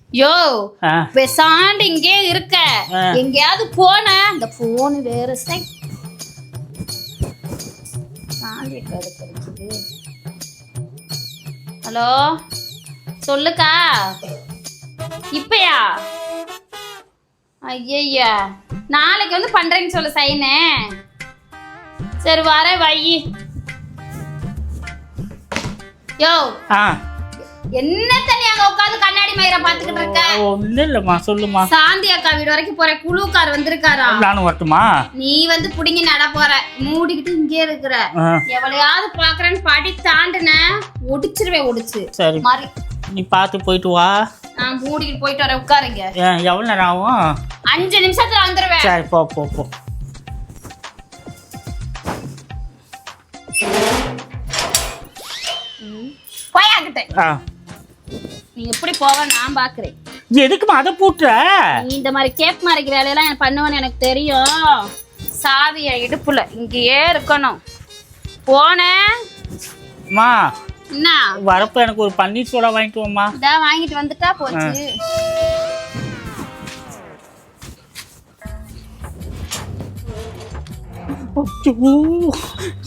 யோ பெசாண்டு இங்கே இருக்க, எங்கேயாவது போன இந்த போன் வேற ஹலோ சொல்லுக்கா. இப்பயா? ஐயா நாளைக்கு வந்து பண்றேன்னு சொல்ல சைனு. சரி வர வை. யோ என்ன தண்ணி அங்க உட்காந்து கண்ணாடி மயிரை பாத்துக்கிட்டு இருக்க? ஒண்ணு இல்லம்மா, சொல்லுமா. சாந்தி அக்கா வீடு வரைக்கும் போற, குழுக்கார் வந்திருக்காரா? நானும் வரட்டுமா? நீ வந்து புடிங்கி நட போற, மூடிக்கிட்டு இங்கே இருக்கிற. எவளையாவது பாக்குறேன்னு பாட்டி தாண்டுன ஒடிச்சிருவேன், ஒடிச்சு. சரி மாதிரி நீ பார்த்து போயிட்டு வா. நான் மூடிக்கிட்டு போயிட்டு வரேன், உட்காருங்க. எவ்வளவு நேரம் ஆகும்? 5 நிமிஷத்துல வந்துருவேன். சரி போ போ போ. போயாக்கிட்ட நீ எப்படி போவ நான் பாக்குறேன். எதுக்குமா அதை பூட்டுற? நீ இந்த மாதிரி கேப் மறைக்கிற வேலையெல்லாம் எனக்கு பண்ணுவேன்னு எனக்கு தெரியும். சாவிய இடுப்புல இங்கேயே இருக்கணும். போனேம்மா என்ன வரப்ப எனக்கு ஒரு பன்னீர் சோடா வாங்கிட்டு வாமா. இதான் வாங்கிட்டு வந்துட்டா போச்சு.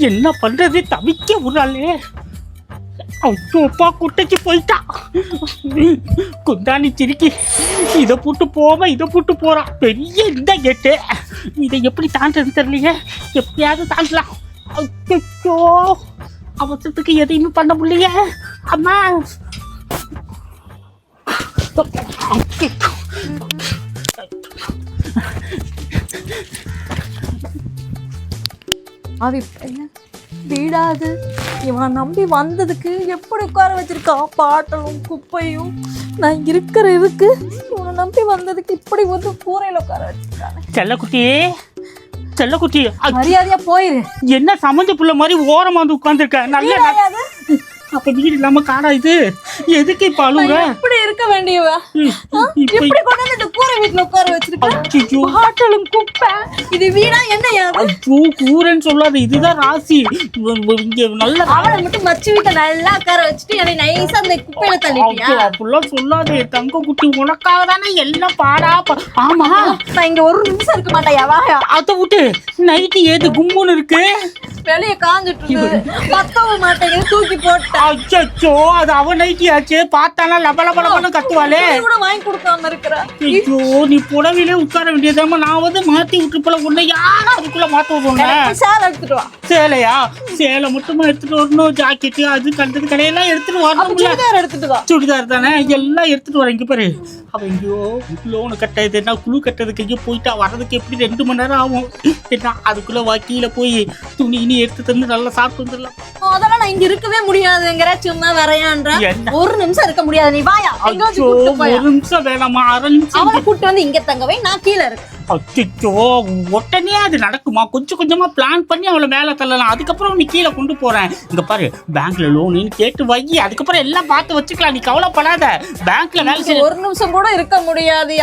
என்ன பண்றது, தவிக்க விடுறாளே. அப்பா குட்டைக்கு போயிட்டா. குந்தாணி சிரிக்கி இதை போட்டு போவ, இதை போட்டு போறான். பெரிய இந்த கேட்டு, இதை எப்படி தாண்டது தெரியலையே. எப்படியாவது தாண்டலாம். அச்சோ அவசரத்துக்கு எதையுமே பண்ண முடியலையே. அம்மா வீடாது இவன் நம்பி வந்ததுக்கு எப்படி உட்கார வச்சிருக்கான், பாட்டலும் குப்பையும். நான் இருக்கிற இதுக்கு இவனை நம்பி வந்ததுக்கு இப்படி வந்து கூரையில உட்கார வச்சிருக்காங்க. செல்லக்குட்டி செல்லக்குட்டி மரியாதையா போயிரு. என்ன சமைஞ்ச புள்ள மாதிரி ஓரமா வந்து உட்கார்ந்துருக்க. நல்ல அப்ப வீடு இல்லாம காடா இது? எதுக்கு இப்ப அழுகுற? இப்படி இருக்க வேண்டியவ இப்படி கொண்டு வந்து கூரை வீட்டுல உட்கார வச்சிருக்க. பாட்டலும் குப்பை, இது வீடா என்ன? கூரைன்னு சொல்லாத, இதுதான் ராசி. இங்க நல்ல அவளை மட்டும் மச்சு வீட்டை நல்லா உட்கார வச்சுட்டு என்னை நைஸா அந்த குப்பையில தள்ளிட்டியா? அப்படிலாம் சொல்லாதே தங்க குட்டி, உனக்காக தானே எல்லாம் பாடா. ஆமா நான் இங்க ஒரு நிமிஷம் இருக்க மாட்டேன். வாயா அதை விட்டு நைட்டு ஏது கும்புன்னு இருக்கு, வெளியே காஞ்சிட்டு பத்தவும் மாட்டேங்குது, தூக்கி போட்டேன். அச்சோ அது அவ நைட்டியாச்சு, பார்த்தானா லபலபலன்னு கத்துவாளே. கூட வாங்கி கொடுக்காம இருக்கிற. ஐயோ நீ புடவையிலே உட்கார வேண்டியதாம. நான் வந்து மாத்தி விட்டு போல உன்னை யாரும் அதுக்குள்ள மாத்த விடுறேன். சேலை எடுத்துட்டு வா. சேலையா? சேலை மட்டுமா எடுத்துட்டு வரணும்? ஜாக்கெட்டு அது கண்டது கடையெல்லாம் எடுத்துட்டு வரணும். சுடிதார் எடுத்துட்டு வா. சுடிதார் தானே எல்லாம் எடுத்துட்டு வரேன். இங்க பாரு, அவ எங்கேயோ லோனு கட்டது என்ன குழு கட்டதுக்கு எங்கேயோ போயிட்டா. வர்றதுக்கு எப்படி 2 மணி நேரம் ஆகும். என்ன அதுக்குள்ள வாக்கியில போய் துணி இனி எடுத்து தந்து நல்லா சாப்பிட்டு வந்துடலாம். அதெல்லாம் நான் இங்க இருக்கவே முடியாதுங்கிற, சும்மா வரையான்ற. ஒரு நிமிஷம் இருக்க முடியாது. நீ வாயா. ஒரு நிமிஷம் வேணாமா, 1/2 நிமிஷம். அவனை கூட்டு வந்து இங்க தங்கவே, நான் கீழே இருக்கேன். அச்சோ உடனே அது நடக்குமா? கொஞ்சம் கொஞ்சமா பிளான் பண்ணி அவளை மேல தள்ளலாம். அதுக்கப்புறம் நீ கீழே கொண்டு போறேன். இங்க பாரு, பேங்க்ல லோனு கேட்டு வை. அதுக்கப்புறம் எல்லாம் பார்த்து வச்சுக்கலாம், நீ கவலைப்படாத. பேங்க்ல வேலை செய்ய ஒரு நிமிஷம் கூட இருக்க முடியாது.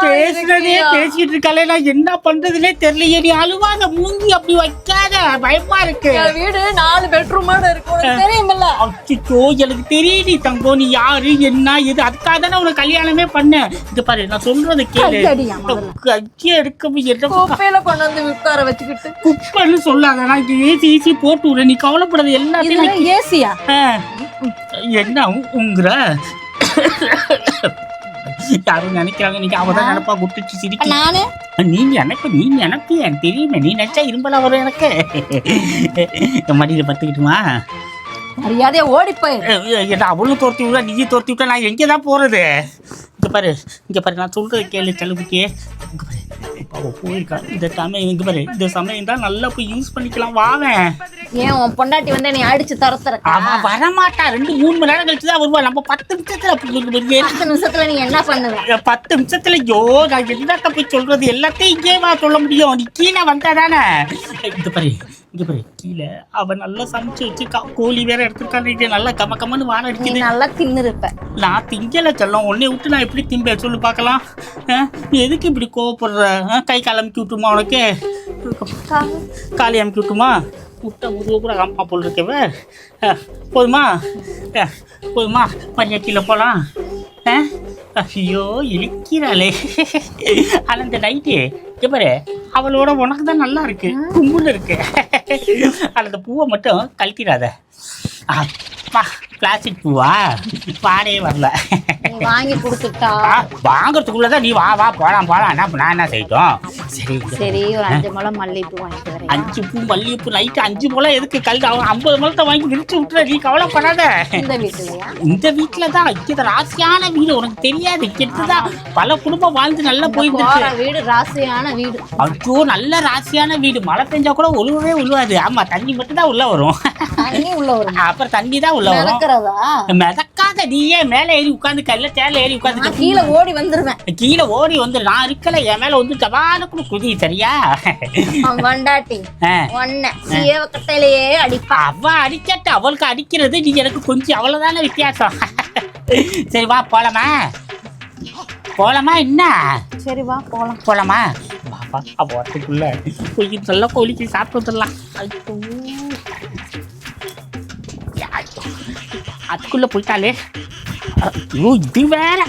பேசுறதே பேசிட்டு இருக்காளே, நான் என்ன பண்றதுன்னே தெரியலையே. நீ அழுவாத, மூஞ்சி அப்படி வைக்காத, பயமா இருக்கு. வீடு 4 பெட்ரூமோட இருக்கு, தெரியுமில்ல? அச்சோ எனக்கு தெரியுது தங்கோ, நீ யாரு என்ன எது, அதுக்காக தானே உனக்கு கல்யாணமே பண்ண. இங்க பாரு நான் சொல்றதை கேளு. கையை எடுக்க குப்பையில கொண்டு வந்து உட்கார வச்சுக்கிட்டு குப்பைன்னு சொல்லாத. நான் ஏசி போட்டு விடுறேன், நீ கவலைப்படாத. எல்லாத்தையும் ஏசியா என்ன உங்கிற யாரும் நினைக்கிறாங்க. நீங்க அவதான் நினைப்பா குட்டிச்சு சிரிக்க. நானு நீ நினைப்பு எனக்கு தெரியுமே. நீ நினைச்சா இரும்பலா வரும். எனக்கு மடியில பத்துக்கிட்டுமா? மரியாதையா ஓடி போய். அவளும் தோர்த்தி விட்டா, நீயும் தோர்த்தி விட்டா, நான் எங்கேதான் போறது? இங்க பாரு நான் சொல்றது கேளு செல்லுக்குட்டியே. இங்க பாரு போயிருக்கா இந்த சமயம். இங்க பாரு இந்த சமயம் தான் நல்லா போய் யூஸ் பண்ணிக்கலாம். வாவேன். ஏன் உன் பொண்டாட்டி வந்து நீ அடிச்சு தரத்துற? அவன் வரமாட்டா. 2-3 மணி நேரம் கழிச்சுதான் வருவா. நம்ம 10 நிமிஷத்துல 10 நிமிஷத்துல நீ என்ன பண்ணுவ? 10 நிமிஷத்துல நான் என்னத்த போய் சொல்றது? எல்லாத்தையும் இங்கே சொல்ல முடியும். நீ கீழே வந்தாதானே. இங்க பாரு கீழே அவன் நல்லா சமைச்சு வச்சு கோழி வேற எடுத்துருக்காங்க. நல்லா கம்மன்னு வாரம் அடிக்குது. நல்லா தின்னுருப்ப. நான் திங்கல செல்லம். உன்னை விட்டு நான் எப்படி திம்பேன் சொல்லு பார்க்கலாம். நீ எதுக்கு இப்படி கோவப்படுற? கை கால் அமுக்கி விட்டுமா? உனக்கு காலி அமுக்கி விட்டுமா? விட்டா முதுக கூட அம்மா போல் இருக்கவே. போதுமா மரியா கீழே போகலாம். ஐயோ இழிக்கிறாளே. ஆனா இந்த நைட்டு பாரு அவளோட உனக்கு தான் நல்லா இருக்கு, கும்புன்னு இருக்கு. அந்த பூவை மட்டும் கழட்டிடாத. பிளாஸ்டிக் பூவா பாடே வரல. வாங்கி கொடுத்துட்டா வாங்கறதுக்குள்ளதான் நீ வா வா போலாம் போலாம். நான் என்ன செய்யட்டும்? சரி சரி, ஒரு 5 முழம் மல்லிகைப்பூ வாங்கிட்டு வரேன். 5 பூ மல்லிகைப்பூ நைட்டு 5 முழம் எதுக்கு? கழுது அவன் 50 முழத்தை வாங்கி விரிச்சு விட்டுற. நீ கவலைப்படாத. இந்த வீட்டுலயா? இந்த வீட்டுல தான் இது ராசியான வீடு, உனக்கு தெரியாது. கெட்டுதான் பல குடும்பம் வாழ்ந்து நல்லா போயிட்டு வீடு ராசியான வீடு. ஐயோ நல்ல ராசியான வீடு. மழை பெஞ்சா கூட ஒழுவவே ஒழுவாது. ஆமா தண்ணி மட்டும் தான் உள்ள வரும். தண்ணி உள்ள வரும், அப்புறம் தண்ணி தான் உள்ள வரும். மிதக்காத நீயே மேல ஏறி உட்காந்து கல்ல தேர்ல ஏறி உட்காந்து கீழே ஓடி வந்துருவேன். கீழே ஓடி வந்து நான் இருக்கல, என் மேல வந்து தவானுக்குன்னு குதி. சரியா? வண்டாட்டி ஒன்ன கட்டையிலேயே அடிப்பா. அவ அடிக்கட்டு, அவளுக்கு அடிக்கிறது நீ எனக்கு கொஞ்சம் அவ்வளவுதானே வித்தியாசம். சரி வா போலாமா? போலாமா? என்ன சரி வா போலாம். போலாமா? பாப்பா அவத்துக்குள்ள கொஞ்சம் நல்ல கோழிக்கு சாப்பிட்டு வந்துடலாம். அதுக்குள்ள போயிட்டாலே. ஐயோ இது வேற